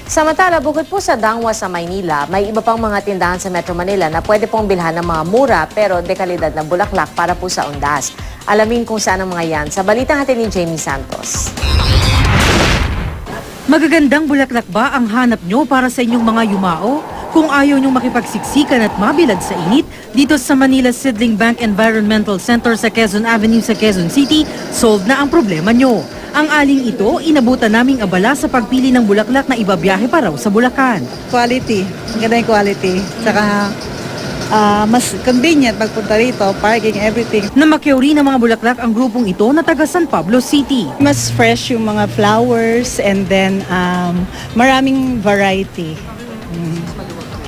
Samantala, bukod po sa Dangwa sa Maynila, may iba pang mga tindahan sa Metro Manila na pwede pong bilhan ng mga mura pero dekalidad na bulaklak para po sa undas. Alamin kung saan ang mga yan sa balitang hatid ni Jamie Santos. Magagandang bulaklak ba ang hanap nyo para sa inyong mga yumao? Kung ayaw nyong makipagsiksikan at mabilad sa init, dito sa Manila Seedling Bank Environmental Center sa Quezon Avenue sa Quezon City, solve na ang problema nyo. Ang aling ito, inabutan naming abala sa pagpili ng bulaklak na ibabiyahe pa raw sa Bulacan. Quality, maganda yung quality. Saka mas convenient pagpunta rito, parking, everything. Namakyaw rin ng mga bulaklak ang grupong ito na taga San Pablo City. Mas fresh yung mga flowers and then maraming variety.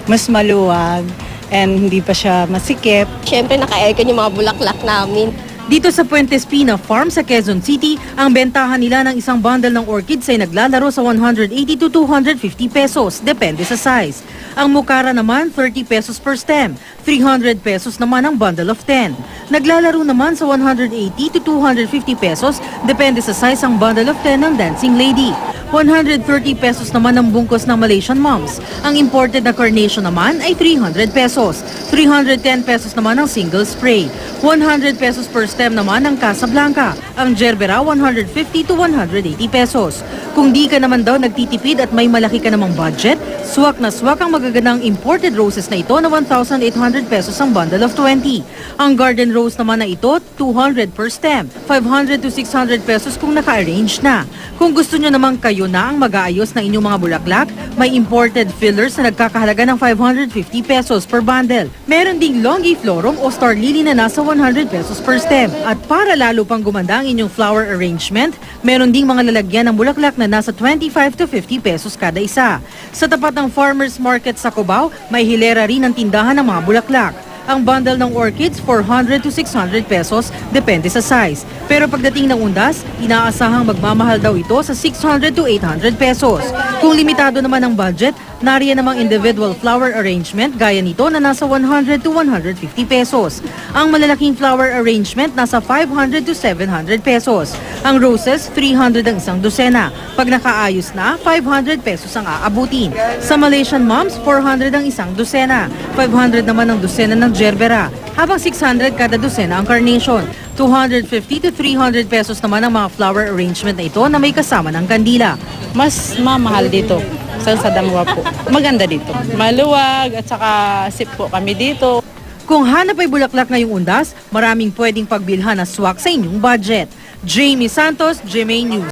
Mas maluwag and hindi pa siya masikip. Siyempre naka-aircon yung mga bulaklak namin. Dito sa Puente Espina Farm sa Quezon City, ang bentahan nila ng isang bundle ng orchids ay naglalaro sa 180 to 250 pesos, depende sa size. Ang mukara naman, 30 pesos per stem, 300 pesos naman ang bundle of 10. Naglalaro naman sa 180 to 250 pesos, depende sa size ang bundle of 10 ng Dancing Lady. 130 pesos naman ang bungkos ng Malaysian Mums. Ang imported na carnation naman ay 300 pesos. 310 pesos naman ang single spray. 100 pesos per stem naman ang Casablanca. Ang Gerbera, 150 to 180 pesos. Kung di ka naman daw nagtitipid at may malaki ka namang budget, swak na swak ang magagandang imported roses na ito na 1,800 pesos ang bundle of 20. Ang garden rose naman na ito, 200 per stem. 500 to 600 pesos kung naka-arrange na. Kung gusto nyo naman kayo na ang mag-aayos ng inyong mga bulaklak, may imported fillers na nagkakahalaga ng 550 pesos per bundle. Meron ding longiflorum o star lily na nasa 100 pesos per stem. At para lalo pang gumanda ang inyong flower arrangement, meron ding mga lalagyan ng bulaklak na nasa 25 to 50 pesos kada isa. Sa tapat ng Farmers Market sa Cubao, may hilera rin ang tindahan ng mga bulaklak. Ang bundle ng orchids, 400 to 600 pesos, depende sa size. Pero pagdating ng undas, inaasahang magmamahal daw ito sa 600 to 800 pesos. Kung limitado naman ang budget, nariyan namang individual flower arrangement gaya nito na nasa 100 to 150 pesos. Ang malalaking flower arrangement nasa 500 to 700 pesos. Ang roses, 300 ang isang dosena. Pag nakaayos na, 500 pesos ang aabutin. Sa Malaysian Mums, 400 ang isang dosena. 500 naman ang dosena ng Gerbera. Habang 600 kada dosena ang carnation. 250 to 300 pesos naman ang mga flower arrangement na ito na may kasama ng kandila. Mas mamahal dito sa Dangwa po. Maganda dito. Maluwag at saka sip po kami dito. Kung hanap ay bulaklak ngayong undas, maraming pwedeng pagbilhan na swak sa inyong budget. Jamie Santos, GMA News.